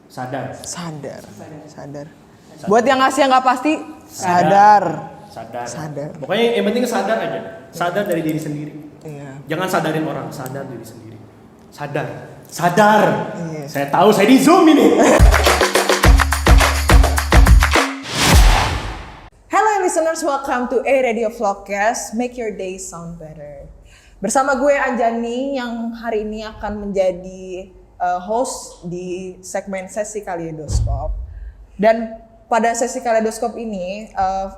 Sadar. Buat yang ngasih yang nggak pasti, sadar. Pokoknya yang penting sadar aja. Sadar dari diri sendiri. Iya. Jangan sadarin orang, sadar diri sendiri. Sadar. Iya. Saya tahu saya di Zoom ini. Hello listeners, welcome to A Radio Vlogcast. Make your day sound better. Bersama gue Anjani yang hari ini akan menjadi host di segmen Sesi Kaleidoskop. Dan pada Sesi Kaleidoskop ini A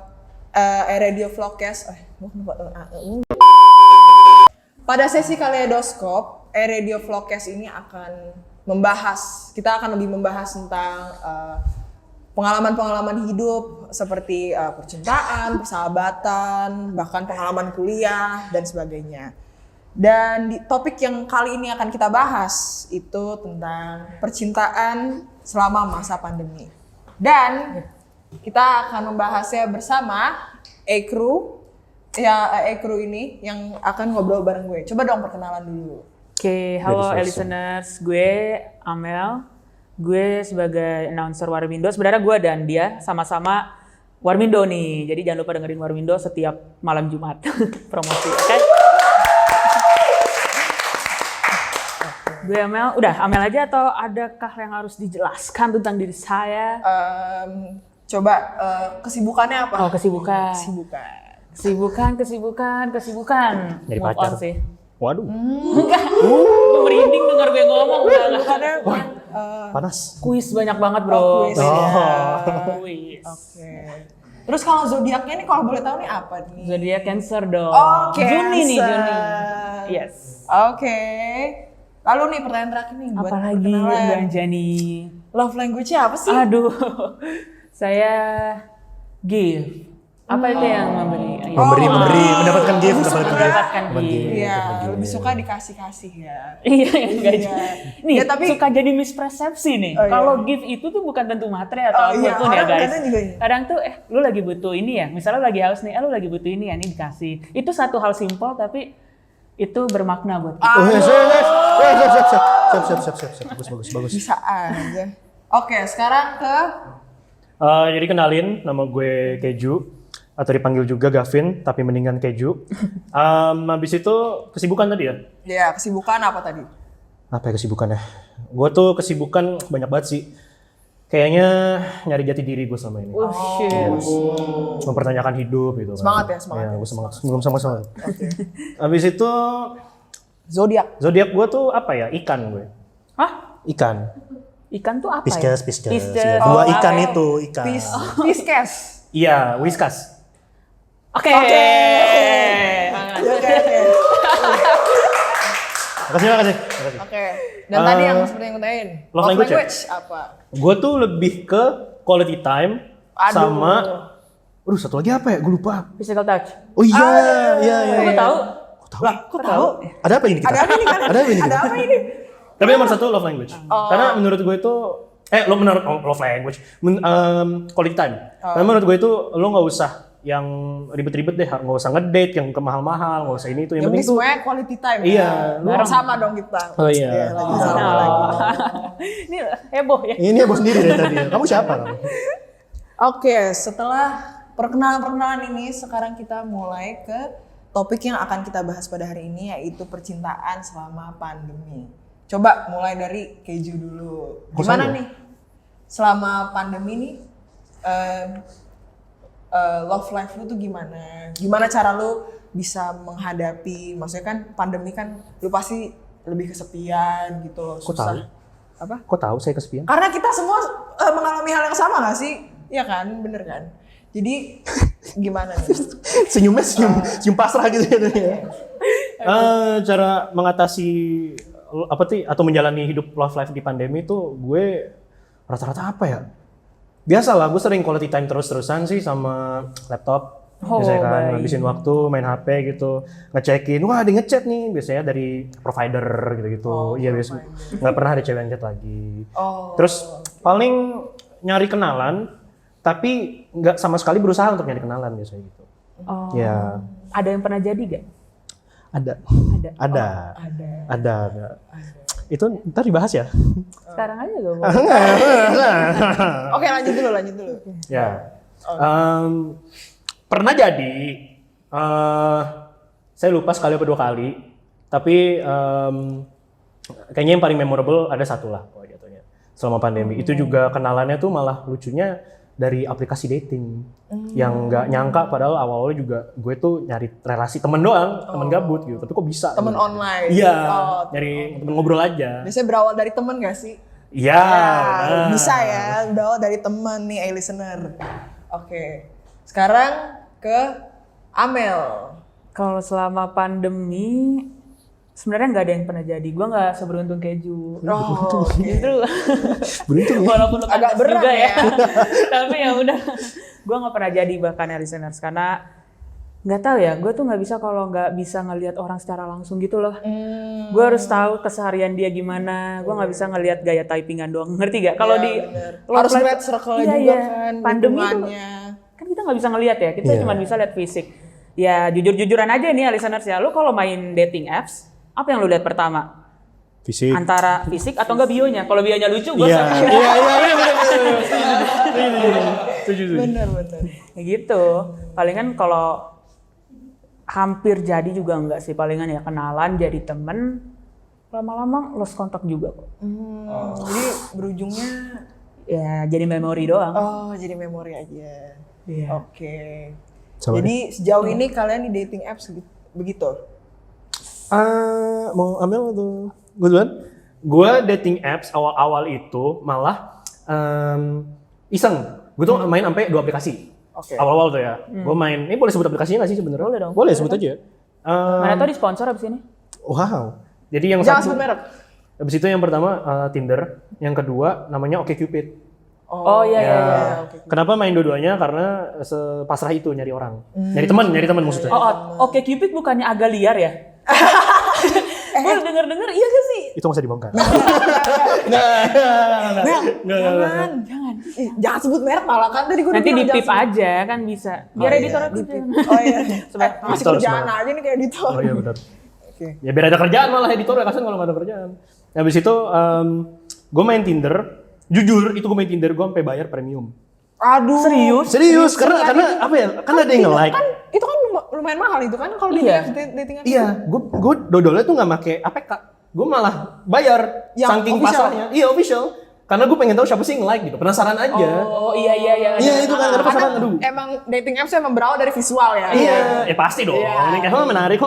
Radio Vlogcast pada Sesi Kaleidoskop, A Radio Vlogcast ini akan kita akan lebih membahas tentang pengalaman-pengalaman hidup seperti percintaan, persahabatan, bahkan pengalaman kuliah dan sebagainya. Dan topik yang kali ini akan kita bahas itu tentang percintaan selama masa pandemi. Dan kita akan membahasnya bersama A-Crew. Ya, A-Crew ini yang akan ngobrol bareng gue. Coba dong perkenalan dulu. Oke, halo listeners. Gue Amel. Gue sebagai announcer Warmindo. Sebenarnya gue dan dia sama-sama Warmindo nih. Jadi jangan lupa dengerin Warmindo setiap malam Jumat. Promosi, oke? Gue Amel. Udah, Amel aja atau adakah yang harus dijelaskan tentang diri saya? Coba kesibukannya apa? Oh, kesibukan. Jadi Move pacar. on sih. Waduh. Enggak. Gue merinding denger gue ngomong. Panas. Kuis banyak banget, bro. Kuis. Kuis. Oke. Terus kalau zodiaknya nih kalau boleh tahu nih apa nih? Zodiak Cancer dong. Oh, Juni nih, Cancer. Juni. Yes. Oke. Lalu nih pertanyaan terakhir nih buat Apalagi perkenalan. Bang Jani. Love language-nya apa sih? Aduh. Saya give. Apa itu yang memberi? Memberi, mendapatkan gift, Mendapatkan gift. Iya, lebih suka dikasih-kasih ya. Iya, enggak. Iya. Nih, Ya, tapi- suka jadi mispersepsi nih. Oh, iya. Kalau gift itu tuh bukan tentu materi atau Oh, iya, apapun ya, orang guys. kadang juga iya. Kadang tuh lu lagi butuh ini ya. Misalnya lagi haus nih, lu lagi butuh ini ya, nih dikasih. Itu satu hal simpel tapi itu bermakna buat kita. Siap. Bagus. Bisa aja. Oke, sekarang ke Jadi kenalin, nama gue Keju. Atau dipanggil juga Gavin, tapi mendingan Keju. Habis itu kesibukan tadi ya? kesibukan apa tadi? Apa ya kesibukannya? Gue tuh kesibukan banyak banget sih. Kayaknya nyari jati diri gue sama ini. Oh shit. Mempertanyakan hidup gitu. Semangat kan. ya, semangat. Gue semangat. Belum sama-sama. Habis itu Zodiak. zodiak gue tuh apa ya? Ikan gue. Hah? Ikan. Ikan tuh apa Pisces. ya? Iya. Oh, Dua ikan oke. itu, ikan. Pisces. Iya, Whiskas. Oke. Oke. Makasih. Oke. Dan tadi yang seperti yang kutain. Love language apa? Gue tuh lebih ke quality time sama. Aduh, satu lagi apa ya? Gue lupa. Physical touch. Oh iya. Kamu tahu? Kok tahu? Ada apa ini kita? Ada apa ini kan? Ada apa ini? Ada apa ini? Tapi nomor satu love language. Karena menurut gue itu menurut love language, quality time. Karena menurut gue itu lo nggak usah yang ribet-ribet deh, nggak usah ngedate yang ke mahal-mahal, nggak usah ini itu. Yang Yang penting penting tuh semuanya quality time. Iya, Ya. Sama dong kita. Oh iya. Lagi sama lagi. Ini heboh ya. Ini bos sendiri dari tadi. Kamu siapa kamu? Oke, setelah perkenalan ini, sekarang kita mulai ke topik yang akan kita bahas pada hari ini, yaitu percintaan selama pandemi. Coba mulai dari Keju dulu. Gimana nih selama pandemi nih, love life lu tuh gimana? Gimana cara lu bisa menghadapi, maksudnya kan pandemi kan lu pasti lebih kesepian gitu loh, Kok susah. tahu? Apa? Kok tahu saya kesepian? Karena kita semua mengalami hal yang sama gak sih? Iya kan? Bener kan? Jadi gimana nih? Senyumnya senyum pasrah gitu ya. Cara mengatasi atau menjalani hidup love life di pandemi tuh gue rata-rata apa ya? Biasalah, gue sering quality time terus-terusan sih sama laptop. Biasanya kan baik. ngabisin waktu main HP gitu, ngecekin, wah ada ngechat nih, biasanya dari provider gitu-gitu. Iya biasa, nggak pernah ada cewek yang chat lagi. Terus paling nyari kenalan, tapi nggak sama sekali berusaha untuk nyari kenalan biasanya gitu. Oh. Ya. Ada yang pernah jadi gak? Ada. Itu ntar dibahas ya. Sekarang aja gak boleh. Oke, lanjut dulu. Ya. Pernah jadi, saya lupa sekali atau 2 kali, tapi kayaknya yang paling memorable ada satu lah jatuhnya selama pandemi. Itu juga kenalannya tuh malah lucunya dari aplikasi dating, yang nggak nyangka padahal awal-awalnya juga gue tuh nyari relasi temen doang, temen gabut gitu, tapi kok bisa? Temen gitu. online. Iya, Oh, nyari temen ngobrol aja. biasanya berawal dari temen gak sih? Iya. Ya, bisa ya, berawal dari temen nih, listener. Oke, sekarang ke Amel. Kalau selama pandemi sebenarnya nggak ada yang pernah jadi. Gue nggak seberuntung kayak Ju. Oh, Justru Beruntung ya. walaupun lu Agak pantas berat juga ya. Tapi ya udah. Gue nggak pernah jadi bahkan ya listeners karena nggak tahu ya. Gue tuh nggak bisa kalau nggak bisa ngelihat orang secara langsung gitu loh. Gue harus tahu keseharian dia gimana. Gue nggak bisa ngelihat gaya typingan doang. Ngerti gak? Kalau Iya, di bener. lo Harus apply- ngeliat circle-nya Iya, juga iya. kan, Pandemi tuh lingkungannya. kan kita nggak bisa ngelihat ya. Kita cuma bisa lihat fisik. Ya jujur-jujuran aja nih ya listeners ya. Lu kalau main dating apps, apa yang lu lihat pertama? Fisik. Antara fisik atau enggak bionya? Kalau bionya lucu, gue Iya. Bener. kayak gitu. Palingan kalau hampir jadi juga enggak sih. Palingan ya kenalan, jadi temen. Lama-lama lost kontak juga kok. Jadi berujungnya, Ya jadi memori doang. oh jadi memori aja. Iya. Oke. Sabar. Jadi sejauh ini kalian di dating apps begitu? Mau Amel atau gue duluan? Gue dating apps awal-awal itu malah iseng. Gue tuh main sampai 2 aplikasi. Oke. Awal-awal tuh ya. Gue main, ini boleh sebut aplikasinya nggak sih sebenarnya? Boleh dong. Boleh sebut aja. Mana tau di sponsor abis ini? Wow. Jadi yang Jangan satu, sebut merek. habis itu yang pertama Tinder, yang kedua namanya OkCupid. Oh iya iya. iya. Oke. Kenapa main dua-duanya? Karena sepasrah itu nyari orang, nyari teman maksudnya. Oke Cupid bukannya agak liar ya? Gue denger-denger iya gak sih? Itu nggak usah dibongkar. Jangan. Jangan sebut merek malah kan tadi gue Nanti di pip aja kan bisa. Biar editor aku Oh iya. Masih Editor, kerjaan sebenarnya. aja nih kayak editor. Oh iya benar. Oke. Ya biar ada kerjaan malah editor ya, kasian kalau nggak ada kerjaan. Habis itu gue main Tinder. Jujur itu gue main Tinder gue sampai bayar premium. Aduh. Serius karena apa ya? Kan ada yang nge-like. Kan itu kan lumayan mahal itu kan kalau di Iya. dating apps. Iya, gue dodolnya tuh nggak make APK. Gue malah bayar Yang saking official? pasarnya. Iya official. Karena gue pengen tahu siapa sih yang like gitu. Penasaran aja. Oh iya iya iya. Iya itu kan karena penasaran. Aduh. Emang dating apps emang berawal dari visual ya. Iya, ya pasti dong. Iya. Ini kayak menarik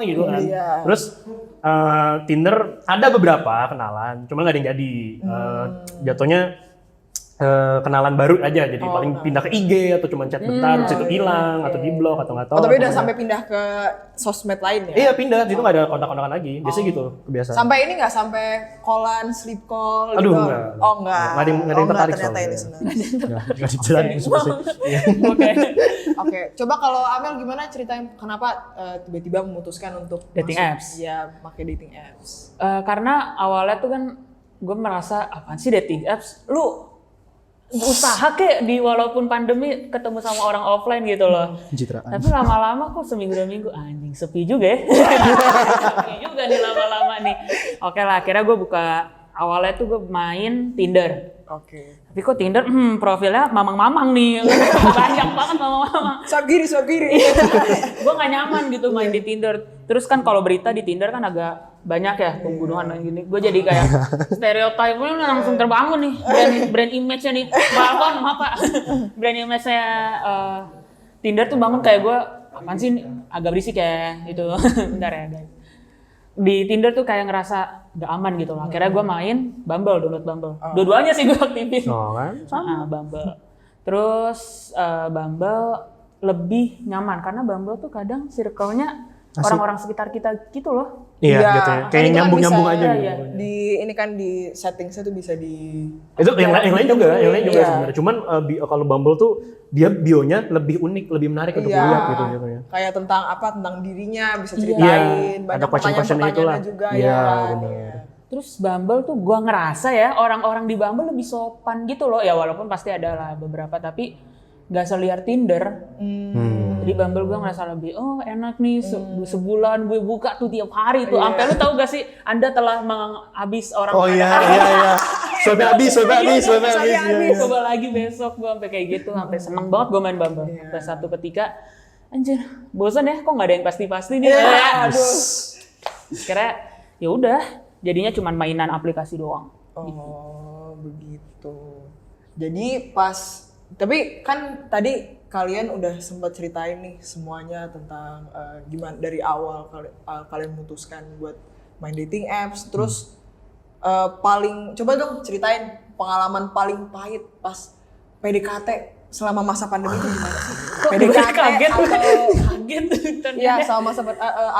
gitu kan. Iya. Terus Tinder ada beberapa kenalan, cuma nggak ada yang jadi. Jatuhnya kenalan baru aja, jadi paling pindah ke IG atau cuma chat bentar, terus itu hilang atau di blok atau nggak tahu. Oh, tapi udah atau sampai pindah ke sosmed lain ya? Iya pindah, itu nggak ada kontak-kontakan lagi. Biasanya gitu kebiasaan. Sampai ini nggak sampai callan, sleep call Aduh, gitu? enggak. Oh enggak. Nggak ada yang tertarik ternyata soalnya. ini listener. Nggak dijalanin seperti Oke. Oke, coba kalau Amel gimana ceritain kenapa tiba-tiba memutuskan untuk Dating apps? Iya, pakai dating apps. Karena awalnya tuh kan gue merasa apaan sih dating apps? Lu usaha kek di walaupun pandemi ketemu sama orang offline gitu loh. Pencitraan. Tapi lama-lama kok seminggu 2 minggu anjing sepi juga ya. Sepi juga nih lama-lama nih. Oke lah, akhirnya gue buka awalnya tuh gue main Tinder. Oke. Tapi kok Tinder profilnya mamang-mamang nih. Banyak banget mamang-mamang. Swipe kiri. Gue gak nyaman gitu main di Tinder. Terus kan kalau berita di Tinder kan agak banyak ya pembunuhan dan gini. Gue jadi kayak stereotipnya langsung terbangun nih. Brand image-nya nih. Balkon apa? Brand image-nya Tinder tuh bangun kayak gue apaan sih agak berisik ya gitu. Bentar ya guys. Di Tinder tuh kayak ngerasa gak aman gitu loh. Akhirnya gue main Bumble, download Bumble. Dua-duanya sih gue aktifin. Oh kan? Bumble. Terus Bumble lebih nyaman karena Bumble tuh kadang circle-nya orang-orang sekitar kita gitu loh. Iya gitu ya. Kayak nyambung-nyambung aja gitu. Iya. Di ini kan di setting-nya tuh bisa di Itu yang lain juga Iya. sebenarnya. Cuman kalau Bumble tuh dia bionya lebih unik, lebih menarik untuk dilihat gitu ya. Kayak tentang dirinya bisa Iya, ceritain, ada banyak question-questionnya itulah. pertanyaan juga Iya, ya. benar. Terus Bumble tuh gua ngerasa ya orang-orang di Bumble lebih sopan gitu loh. Ya walaupun pasti ada lah beberapa tapi nggak seliar Tinder. Di Bumble gue ngerasa lebih, oh enak nih sebulan gue buka tuh tiap hari tuh. Sampai lu tahu gak sih, Anda telah menghabis orang Oh iya. Swipe habis. Coba lagi besok gue sampai kayak gitu, sampai seneng banget gue main Bumble. Sampai satu ketika, anjir, bosan ya, kok nggak ada yang pasti-pasti nih. Aduh. Kira ya udah, jadinya cuma mainan aplikasi doang. Oh, begitu. Jadi tapi kan tadi kalian udah sempat ceritain nih semuanya tentang gimana dari awal kalian memutuskan buat main dating apps, terus coba dong ceritain pengalaman paling pahit pas PDKT selama masa pandemi itu gimana sih? PDKT kaget. ya selama masa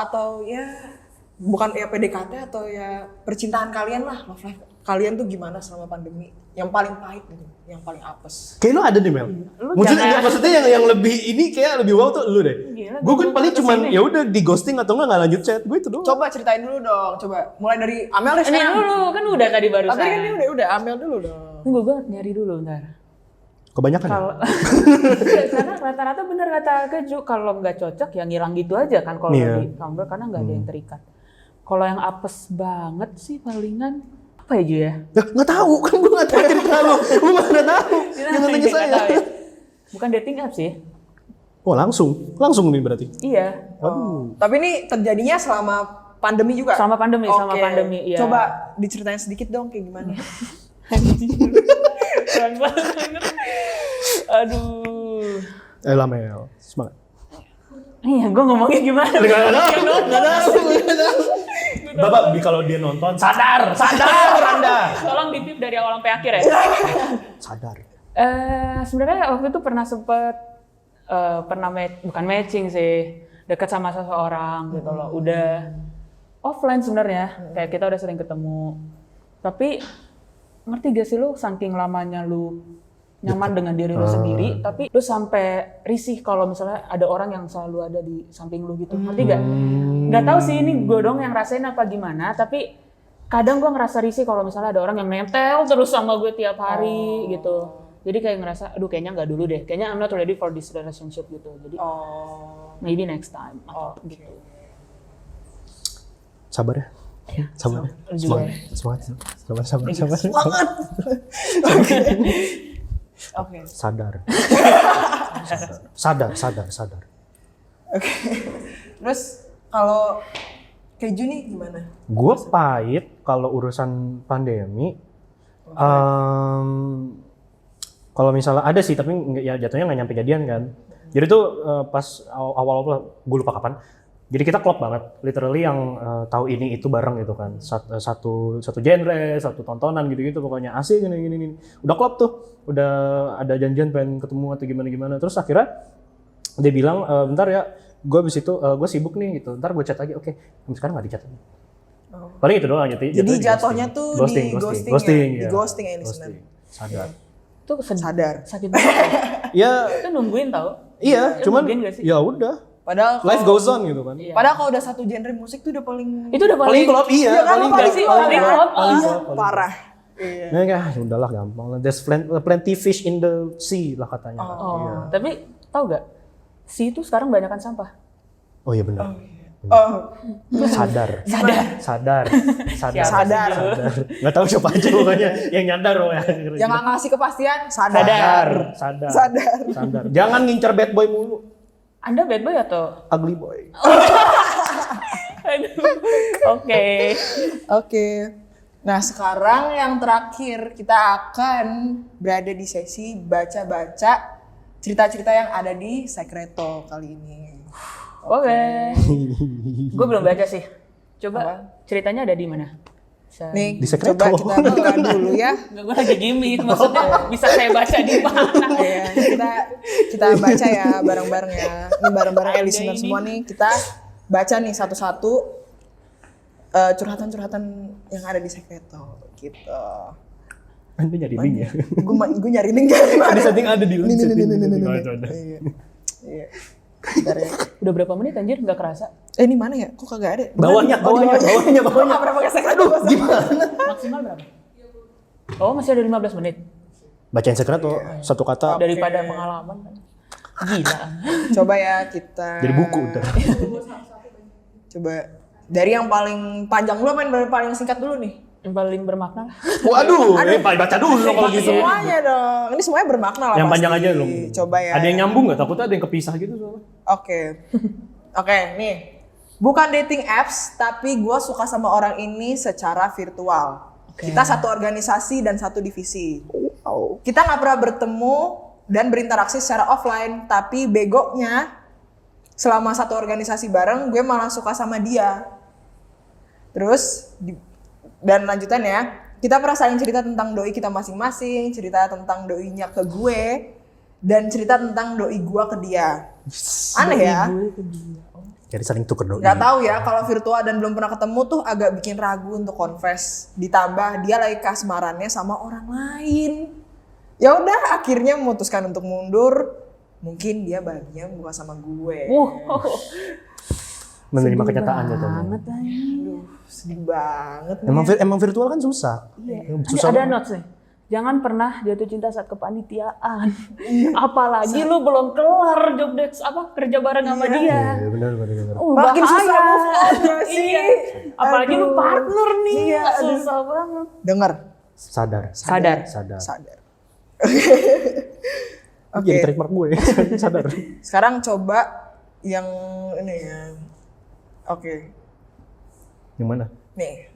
atau ya bukan ya PDKT atau ya percintaan kalian lah, love life kalian tuh gimana selama pandemi? Yang paling pahit gitu, yang paling apes. Kayak lu ada deh Mel. Maksudnya yang lebih ini kayak lebih wow tuh lu deh. Gue kan paling cuman ya udah di ghosting atau nggak lanjut chat, gue itu doang. Coba ceritain dulu dong, coba mulai dari Amel deh Ini sekarang. dulu, kan udah tadi barusan. Tapi kan ini udah Amel dulu dong. Tunggu, gue nyari dulu bentar. Kebanyakan ya? Kalau karena rata-rata bener kata Keju, kalau nggak cocok ya ngilang gitu aja kan kalau di Bumble, karena nggak ada yang terikat. Kalau yang apes banget sih palingan apa ya Ju ya? Nggak tahu, kan gue nggak tahu cerita lu. Lu mana tahu? Jangan tanya saya. Ya. Bukan dating apps sih. Oh langsung nih berarti. Iya. Tapi ini terjadinya selama pandemi juga? Selama pandemi, iya. Coba diceritain sedikit dong kayak gimana? Keren banget. Aduh. Lah Mel, semangat. Iya, gue ngomongnya gimana? Nggak tahu. Bapak, kalau dia nonton, sadar Anda. Tolong ditip dari awal sampai akhir ya. Sadar. Sebenarnya waktu itu pernah bukan matching sih, dekat sama seseorang gitu loh. Udah offline sebenarnya, kayak kita udah sering ketemu. Tapi ngerti gak sih lu, saking lamanya lu nyaman dengan diri lu sendiri, tapi lu sampai risih kalau misalnya ada orang yang selalu ada di samping lu gitu. Ngerti gak? Nggak tahu sih ini gue dong yang rasain apa gimana, tapi kadang gue ngerasa risih kalau misalnya ada orang yang nempel terus sama gue tiap hari gitu. Jadi kayak ngerasa, aduh kayaknya nggak dulu deh. Kayaknya I'm not ready for this relationship gitu. Jadi maybe next time atau gitu. Sabar ya. Sabar. Semangat. Oke. Sadar. Oke. Terus kalau Keju nih gimana? Gue pahit kalau urusan pandemi. Kalau misalnya ada sih, tapi ya jatuhnya nggak nyampe jadian kan. Jadi tuh pas awal-awal gue lupa kapan. Jadi kita klop banget, literally yang tahu ini itu bareng gitu kan. Satu genre, satu tontonan gitu-gitu pokoknya asik gini. Udah klop tuh, udah ada janjian pengen ketemu atau gimana. Terus akhirnya dia bilang, bentar ya, gue abis itu gue sibuk nih gitu. Ntar gue chat lagi, oke. Sekarang nggak di chat lagi. Paling itu doang Jadi jatuhnya tuh di ghosting ya listener. Sadar. Tuh Sadar. Sakit banget. Ya, Itu nungguin tau. iya, cuman Nungguin gak sih? ya udah. Padahal Life goes on gitu kan. Iya. Padahal kalau udah satu genre musik tuh udah paling Itu udah Paling klop iya, paling klop. parah. Iya. Ya udahlah gampang lah. There's plenty fish in the sea lah katanya. Oh, tapi tahu gak? Si itu sekarang banyakan sampah. Oh iya benar. Sadar. Nggak tahu siapa aja pokoknya yang nyadar ya. Yang nggak ngasih kepastian, sadar. Jangan ngincer bad boy mulu. Anda bad boy atau? Ugly boy. Oke. Nah sekarang yang terakhir kita akan berada di sesi baca-baca cerita-cerita yang ada di Secreto kali ini. Oke. Gue belum baca sih. Coba ceritanya ada di mana? Nih, Di Secreto. coba kita buka dulu ya. Gue lagi gimmick, maksudnya bisa saya baca di mana? Iya, kita baca ya bareng-bareng ya. Ini bareng-bareng ya listener semua nih. Kita baca nih satu-satu curhatan-curhatan yang ada di Secreto gitu. Anda nyari link ya? Gue nyari link dari mana? Di setting ada di link. Iya. Bentar ya. Udah berapa menit anjir nggak kerasa? Ini mana ya? Kok kagak ada? Bawahnya. Nggak pernah pakai Secreto. Gimana? Maksimal berapa? Oh masih ada 15 menit Bacain Secreto, satu kata. daripada pengalaman. Gila. Coba ya kita. Jadi buku ntar. Coba dari yang paling panjang dulu apa yang paling singkat dulu nih? Yang paling bermakna lah. Waduh, baca dulu dong kalau gitu. Semuanya dong. Ini semuanya bermakna lah. Yang pasti. panjang aja dong. Coba ya. Ada yang nyambung nggak? Takutnya ada yang kepisah gitu soalnya. Oke. Oke, nih. Bukan dating apps, tapi gue suka sama orang ini secara virtual. Kita satu organisasi dan satu divisi. Wow. Kita nggak pernah bertemu dan berinteraksi secara offline, tapi begonya selama satu organisasi bareng, gue malah suka sama dia. Terus, dan lanjutannya, kita pernah saling cerita tentang doi kita masing-masing, cerita tentang doinya ke gue, dan cerita tentang doi gue ke dia. Aneh ya? Jadi saling tuker doi. Gak tahu ya, kalau virtual dan belum pernah ketemu tuh agak bikin ragu untuk confess. Ditambah dia lagi kasmarannya sama orang lain. Ya udah, akhirnya memutuskan untuk mundur. Mungkin dia bahagia bukan sama gue. Menerima kenyataan gitu. Aduh, sedih banget nih. Emang virtual kan susah. Susah Ada banget. notes nih. Jangan pernah jatuh cinta saat kepanitiaan. Apalagi lu belum kelar job desk kerja bareng sama dia. Iya, benar. Makin bahaya. susah move on gak sih? Iya. Apalagi lu partner nih. Iya, aduh. Susah banget. Dengar. Sadar. Sadar. Oke. Jadi trademark gue. Sadar. Sekarang coba yang ini ya. Oke. Yang mana? Nih.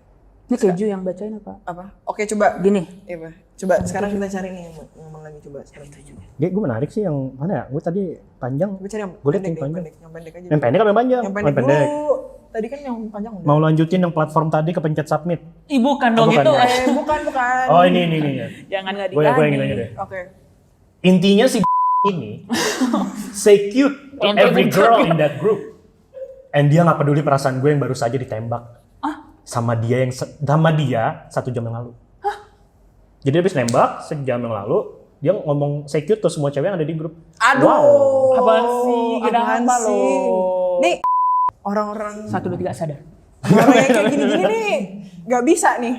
Ini keju yang bacain apa? Oke, coba. Gini. Iya, Pak. Coba sekarang kita cari nih yang mana lagi coba sekarang. Gue menarik sih yang mana ya? Gue tadi panjang. Coba cari yang Gue liat pendek, yang panjang. yang pendek aja. Yang pendek apa yang panjang? Yang pendek dulu. Tadi kan yang panjang udah. Mau lanjutin yang platform tadi kepencet submit. Ih bukan dong bukan itu. ya? Bukan. Oh ini. Jangan nggak Gue yang digani. nanya deh. Oke. Intinya si ini say cute to every girl in that group. And dia nggak peduli perasaan gue yang baru saja ditembak. Sama dia 1 jam yang lalu. Jadi habis nembak 1 jam yang lalu, dia ngomong say cute tuh semua cewek yang ada di grup. Aduh. Wow. Apaan sih? Apaan Kenapa sih? lo? Nih, orang-orang 1, 2, 3 sadar. orang yang kayak gini-gini nih nggak bisa nih.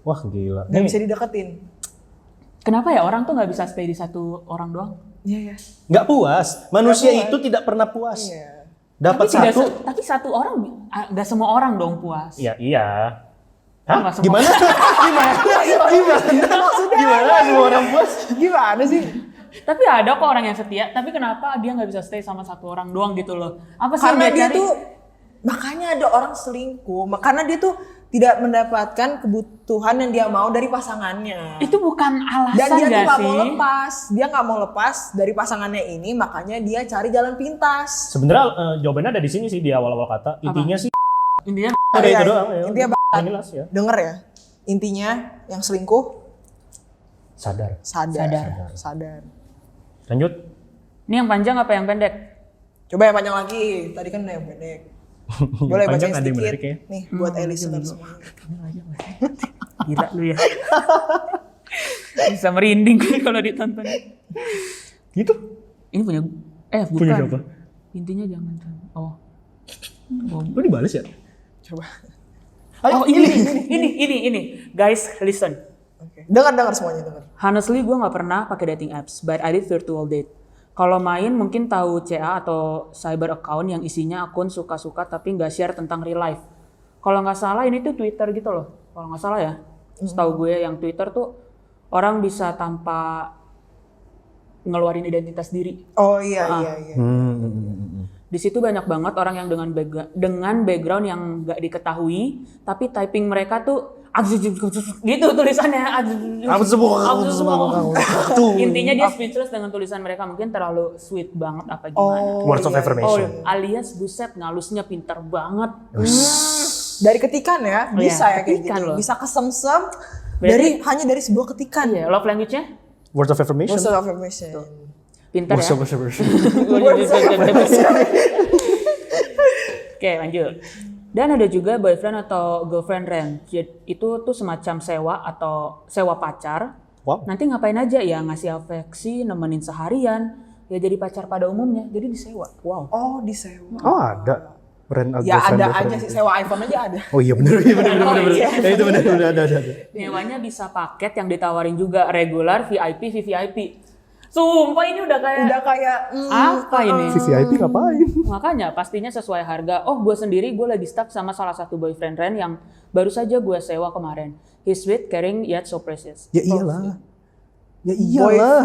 Wah gila. Nggak Nih, bisa dideketin. Kenapa ya orang tuh nggak bisa stay di satu orang doang? Iya ya. nggak puas. Manusia Nggak puas. itu tidak pernah puas. Iya. Dapat Tapi tidak satu. tapi satu orang nggak semua orang dong puas. Ya iya. Nggak Hah? semua. Gimana? Gimana semua orang puas? Gimana sih? Tapi ada kok orang yang setia. Tapi kenapa dia nggak bisa stay sama satu orang doang gitu loh? Apa sih yang Karena dia cari? tuh makanya ada orang selingkuh. Karena dia tuh tidak mendapatkan kebutuhan yang dia mau dari pasangannya. Itu bukan alasan Dan dia tuh nggak nggak sih? mau lepas. Dia nggak mau lepas dari pasangannya ini, makanya dia cari jalan pintas. Sebenarnya jawabannya ada di sini sih di awal-awal kata. Intinya sih Intinya ada Iya, itu doang ya. intinya Jelas ya. Denger ya. Intinya yang selingkuh Sadar. sadar. Lanjut. ini yang panjang apa yang pendek? Coba yang panjang lagi. Tadi kan udah yang pendek. Boleh baca Panjang ada yang sedikit. menarik ya. Nih buat listener semua. Gila lu ya. Bisa merinding kalau ditonton. Gitu. Ini punya bukan. Punya siapa? Intinya jangan. Oh. Kok dibales ya? Coba. Oh ini. Guys, listen. Oke. Dengar semuanya dengar. Honestly, gue nggak pernah pakai dating apps, but I did virtual date. Kalau main mungkin tahu CA atau cyber account yang isinya akun suka-suka tapi nggak share tentang real life. Kalau nggak salah ini tuh Twitter gitu loh. Kalau nggak salah ya. Setahu gue yang Twitter tuh orang bisa tanpa ngeluarin identitas diri. Oh iya. Di situ banyak banget orang yang dengan background yang nggak diketahui, tapi typing mereka tuh gitu tulisannya. Intinya dia speechless dengan tulisan mereka, mungkin terlalu sweet banget apa gimana. Words of affirmation. Alias buset ngalusnya pinter banget. Dari ketikan ya, bisa ya kayak ketikan gitu. loh. Bisa kesemsem hanya dari sebuah ketikan. Iya, love language-nya Words of affirmation. Words of affirmation. pinter Words ya. of affirmation. Oke, lanjut. Dan ada juga boyfriend atau girlfriend range. Itu tuh semacam sewa pacar. Wow. Nanti ngapain aja ya, ngasih afeksi, nemenin seharian, ya jadi pacar pada umumnya, jadi disewa. Wow. Oh, disewa. Oh ada. Brand Ya ada aja sih, sewa iPhone aja ada. Oh iya benar. Ya itu benar ada. Nyewanya bisa paket yang ditawarin juga, regular, VIP, VVIP. Sumpah ini udah kayak apa ini? VVIP ngapain? Makanya pastinya sesuai harga. Oh, gue sendiri gue lagi stuck sama salah satu boyfriend Ren yang baru saja gue sewa kemarin. He's sweet, caring, yet so precious. Ya iyalah. Ya iyalah.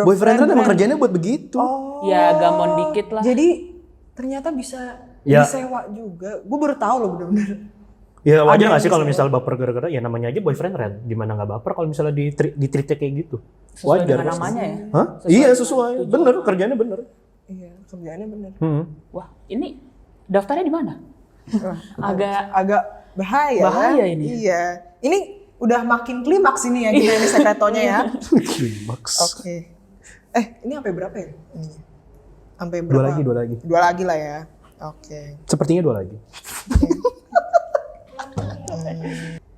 Boyfriend kan emang kerjanya buat begitu. Ya gamon dikit lah. Jadi ternyata bisa Ya. disewa juga. Gue baru tahu loh bener-bener. Ya wajar Ada nggak sih yang kalau bisa. misal baper gara-gara ya namanya aja boyfriend Ren. Gimana nggak baper kalau misalnya di-treatnya kayak gitu? Sesuai Wajar. dengan pasti. namanya ya. Hah? Iya sesuai. Bener, kerjanya bener. Iya, kerjaannya bener. Wah, ini daftarnya di mana? Agak bahaya. Bahaya ini. Iya. Ini udah makin klimaks ini ya gini nih sekretonya ya. Klimaks. Oke. Ini sampai berapa ya? Ininya? Sampai berapa? Dua lagi. Dua lagi lah ya. Oke. Sepertinya 2 lagi.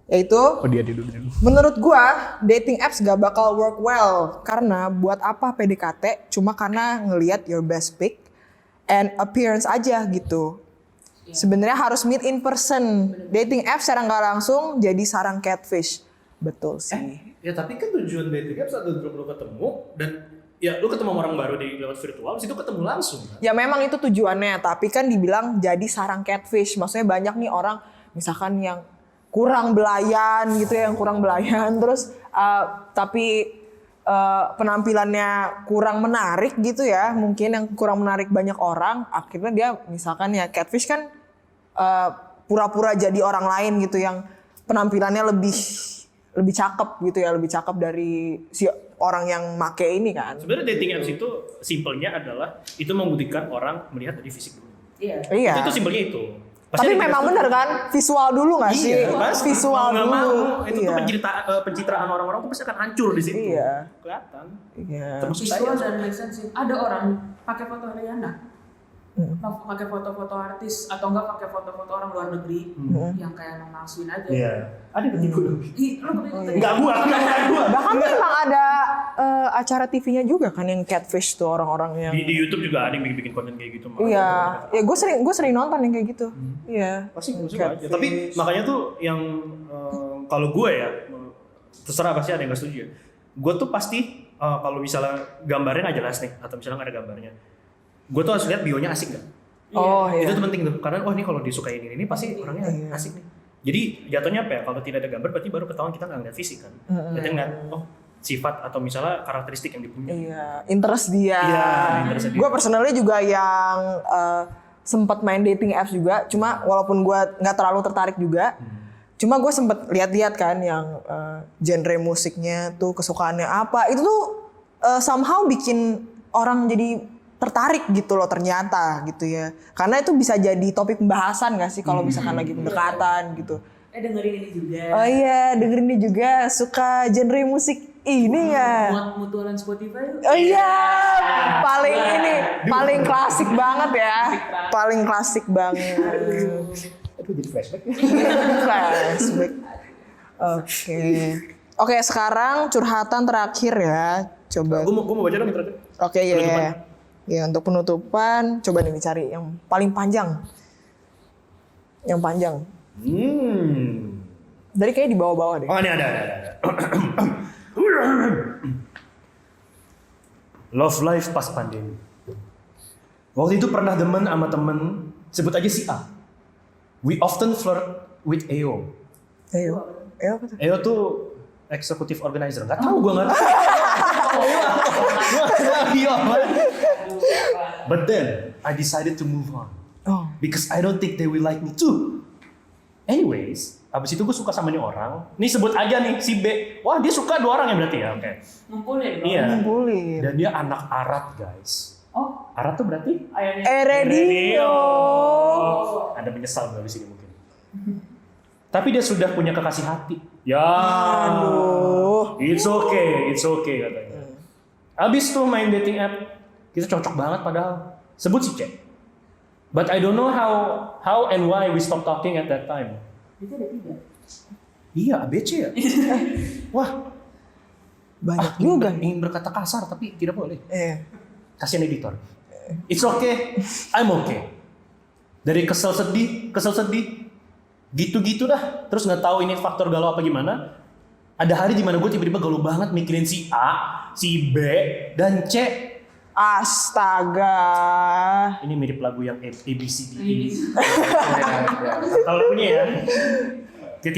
Yaitu Oh dia dulu. menurut gua dating apps gak bakal work well karena buat apa PDKT cuma karena ngelihat your best pic and appearance aja gitu. Sebenarnya harus meet in person. Dating apps secara nggak langsung jadi sarang catfish. Betul sih. Ya tapi kan tujuan dating apps adalah untuk lu ketemu dan ya lu ketemu orang baru di lewat virtual, situ ketemu langsung. Kan? Ya memang itu tujuannya, tapi kan dibilang jadi sarang catfish. Maksudnya banyak nih orang misalkan yang kurang belayan gitu ya, yang kurang belayan terus tapi penampilannya kurang menarik gitu ya, mungkin yang kurang menarik banyak orang, akhirnya dia misalkan ya catfish kan pura-pura jadi orang lain gitu yang penampilannya lebih cakep gitu ya, lebih cakep dari si orang yang make ini kan. Sebenarnya dating apps itu simpelnya adalah itu membuktikan orang melihat dari fisik dulu. Iya. Itu simpelnya itu. Tapi memang bener kan visual dulu nggak sih? Pasti. Visual Mau nggak dulu. mau, itu tuh pencitraan orang-orang tuh pasti akan hancur di situ. Iya. Kelihatan. Iya. Termasuk Visual saya. dan make sense sih. Ada orang pakai foto Rihanna, pakai foto-foto artis atau enggak pakai foto-foto orang luar negeri yang kayak memalsuin aja. Iya. Ada ketipu lu. Ih, lu kepikiran Enggak gua. Bahkan memang ada acara TV-nya juga kan yang catfish tuh orang-orang yang. Di YouTube juga ada yang bikin konten kayak gitu. Iya, ya gue sering nonton yang kayak gitu. Iya. Pasti gue suka aja. Tapi makanya tuh yang kalau gue ya terserah pasti ada yang gak setuju ya. Gue tuh pasti kalau misalnya gambarnya nggak jelas nih atau misalnya nggak ada gambarnya, gue tuh harus lihat bionya asik gak. Oh Itu iya. tuh penting tuh karena ini kalau disukain ini pasti orangnya asik nih. Jadi jatuhnya apa ya? Kalau tidak ada gambar berarti baru ketahuan kita nggak ngeliat fisik kan. Berarti ngeliat sifat atau misalnya karakteristik yang dipunya. Iya, interest dia. Iya, interest dia. Gue personally juga yang sempat main dating apps juga. Cuma walaupun gue nggak terlalu tertarik juga. Cuma gue sempet lihat-lihat kan yang genre musiknya tuh kesukaannya apa. Itu tuh somehow bikin orang jadi tertarik gitu loh ternyata gitu ya. Karena itu bisa jadi topik pembahasan gak sih kalau misalkan lagi pendekatan gitu. dengerin ini juga. Oh iya, dengerin ini juga suka genre musik ini ya. Mutualan Spotify. Oh iya, paling klasik banget ya. Paling klasik banget. Aduh jadi flashback. Flashback. Oke, sekarang curhatan terakhir ya. Coba. Gue mau baca dong yang terakhir. Oke ya. Ya untuk penutupan, coba nih cari yang paling panjang. Yang panjang. Dari kayak di bawah-bawah deh. Oh ini ada. Love life pas pandemi. Waktu itu pernah demen sama temen, sebut aja si A. We often flirt with EO. Ayo apa tuh? EO tuh executive organizer. Gak tau gue gak tau. But then I decided to move on. Oh. Because I don't think they will like me too. Anyways, abis itu gue suka sama nih orang. Nih sebut aja nih si B. Wah dia suka 2 orang ya berarti ya. Oke. Ngumpulin dong. Iya. Ngumpulin. Dan dia anak Arat guys. Oh, Arat tuh berarti ayahnya. Radio. Ada menyesal di sini mungkin. Tapi dia sudah punya kekasih hati. Ya. Aduh. It's okay katanya. Abis tuh main dating app, kita cocok banget padahal. Sebut si C. But I don't know how and why we stop talking at that time. Itu ada 3. Iya, ABC ya. Wah, Banyak juga. ingin berkata kasar tapi tidak boleh. Kasihan editor. It's okay, I'm okay. Dari kesel sedih, gitu-gitu dah. Terus nggak tahu ini faktor galau apa gimana. Ada hari dimana gue tiba-tiba galau banget mikirin si A si B, dan C. Astaga. Ini mirip lagu yang ABCD. Kalau punya ya. Kayak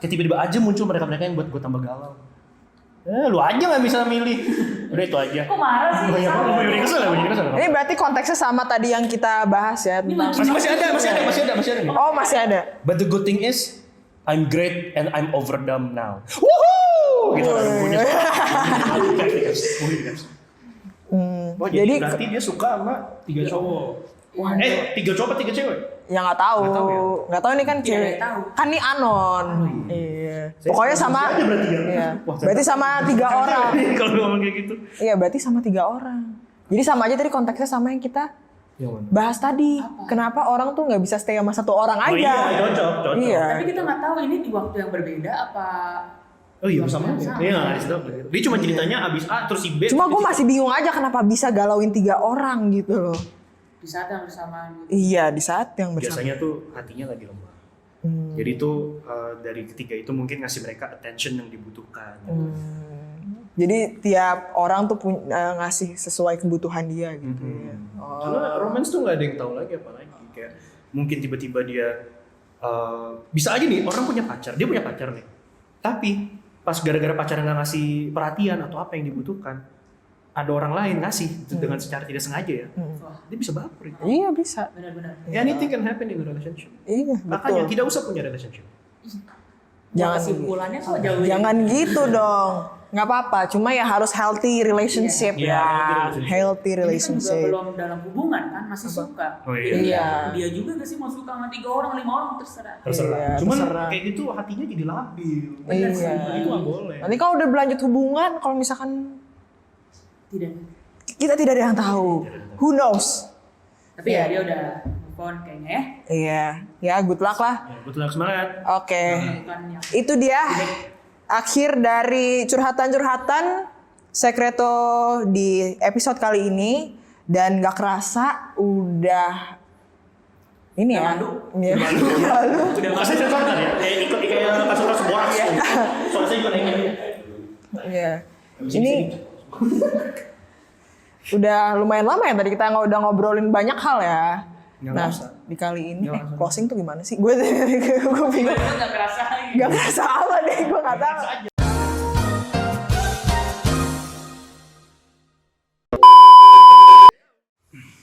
tiba-tiba aja muncul mereka-mereka yang buat gue tambah galau. Lu aja nggak bisa milih. Udah itu aja. Kok marah sih? Banyak kesel. Ini berarti konteksnya sama tadi yang kita bahas ya tentang. Masih ada. Oh, masih ada. But the good thing is, I'm great and I'm over them now. Woohoo! Gitu kan bunyi. Oh, jadi berarti dia suka sama 3 cowok. 3 cowok apa 3 cewek? Ya nggak tahu. Nggak tahu ya? Nggak tahu ini kan cewek. Kan ini anon. Iya. Pokoknya sama. aja berarti ya? Iya. Wah, Berarti sama 3 orang. Kalau lu ngomong kayak gitu. Iya, berarti sama 3 orang. Jadi sama aja tadi konteksnya sama yang kita bahas tadi. Kenapa orang tuh nggak bisa stay sama 1 orang aja? Oh iya, cocok. Iya. Tapi kita nggak tahu ini di waktu yang berbeda apa. Oh iya, sama aja. Iya, nggak disitu. Dia cuma ceritanya abis A terus si B. Cuma gue masih bingung aja kenapa bisa galauin 3 orang gitu loh. Di saat yang bersamaan. Iya, di saat yang bersama. Biasanya tuh hatinya lagi lemah. Jadi tuh dari ketiga itu mungkin ngasih mereka attention yang dibutuhkan. Jadi tiap orang tuh ngasih sesuai kebutuhan dia gitu ya. Karena romance tuh nggak ada yang tahu lagi apalagi. Kayak mungkin tiba-tiba dia bisa aja nih orang punya pacar, dia punya pacar nih. Tapi pas gara-gara pacarnya nggak ngasih perhatian atau apa yang dibutuhkan, ada orang lain ngasih dengan secara tidak sengaja ya. Dia bisa baper. Iya bisa. Benar-benar. Anything can happen in a relationship. Iya Makanya betul. tidak usah punya relationship. Kesimpulannya kok jauh. Jangan gitu dong. Nggak apa-apa. Cuma ya harus healthy relationship Iya, ya. healthy Healthy Ini kan juga relationship. belum dalam hubungan kan, masih suka. Oh iya. Jadi Iya. dia juga gak sih mau suka sama 3 orang, 5 orang terserah. Iya, Cuman terserah. kayak gitu hatinya jadi labil. Iya. Itu nggak boleh. Nanti kalau udah berlanjut hubungan, kalau misalkan Tidak. kita tidak ada yang tahu, who knows? Tapi ya dia udah move on kayaknya ya. Iya, ya good luck lah. Ya, betul semangat. Oke, Bukan yang itu dia akhir dari curhatan-curhatan Secreto di episode kali ini. Dan gak kerasa udah ini ya. Iya. Lalu. Udah masih sensor kan ya? Kayak ikut kayak kasus-kasus borak ya. Soalnya juga nanya. Iya. Ini udah lumayan lama ya tadi kita udah ngobrolin banyak hal ya. Nggak Nah, kerasa. di kali ini Nggak kerasa. closing tuh gimana sih? Gue bingung. gak kerasa. Gak kerasa apa deh, gue gak tahu.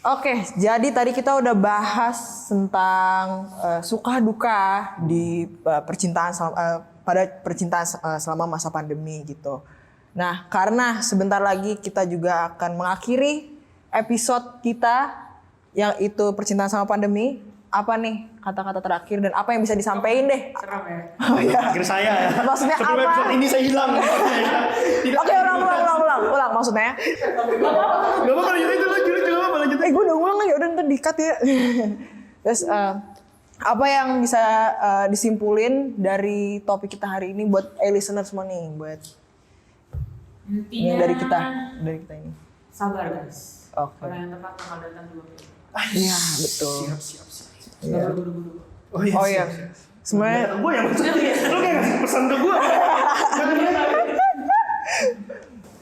Oke, jadi tadi kita udah bahas tentang suka duka di percintaan pada percintaan selama masa pandemi gitu. Nah, karena sebentar lagi kita juga akan mengakhiri episode kita yang itu percintaan sama pandemi. Apa nih kata-kata terakhir dan apa yang bisa disampaikan deh? Serem ya. Oh ya. Akhir saya ya. Maksudnya Sebelum apa? episode ini saya hilang. Oke, ulang maksudnya. Gak apa-apa lanjutin itu lanjutin. Gue udah ngulang ya udah ntar di-cut ya. Terus apa yang bisa disimpulin dari topik kita hari ini buat listener semua nih, buat Intinya yang dari kita ini. sabar guys. Oke. Orang yang tepat bakal datang juga. Iya, betul. Siap. Iya. Buru-buru. Oh iya. Sebenarnya Gue yang maksudnya lu kayak ngasih pesan ke gue.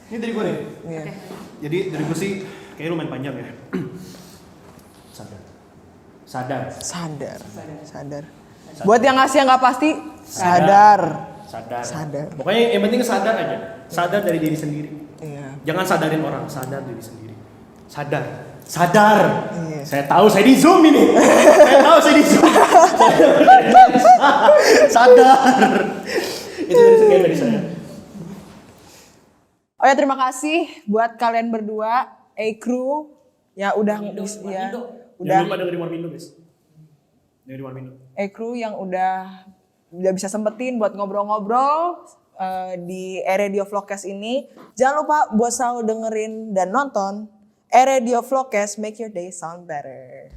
Ini dari gue nih. iya. Jadi dari gue sih kayaknya lumayan panjang ya. Sadar. Sadar. Buat yang ngasih yang nggak pasti, sadar. Pokoknya yang penting sadar aja. Sadar dari diri sendiri. Iya. Jangan sadarin orang, sadar diri sendiri. Sadar. Iya. Saya tahu saya di Zoom ini. Saya di Zoom. Sadar. Itu dari saya. Oh ya, terima kasih buat kalian berdua, A-Crew ya udah Warmindo. Jangan lupa dengerin Warmindo guys. Dengerin Warmindo. A-Crew yang udah bisa sempetin buat ngobrol-ngobrol di Radio Vlogcast ini. Jangan lupa buat selalu dengerin dan nonton Radio Vlogcast, make your day sound better.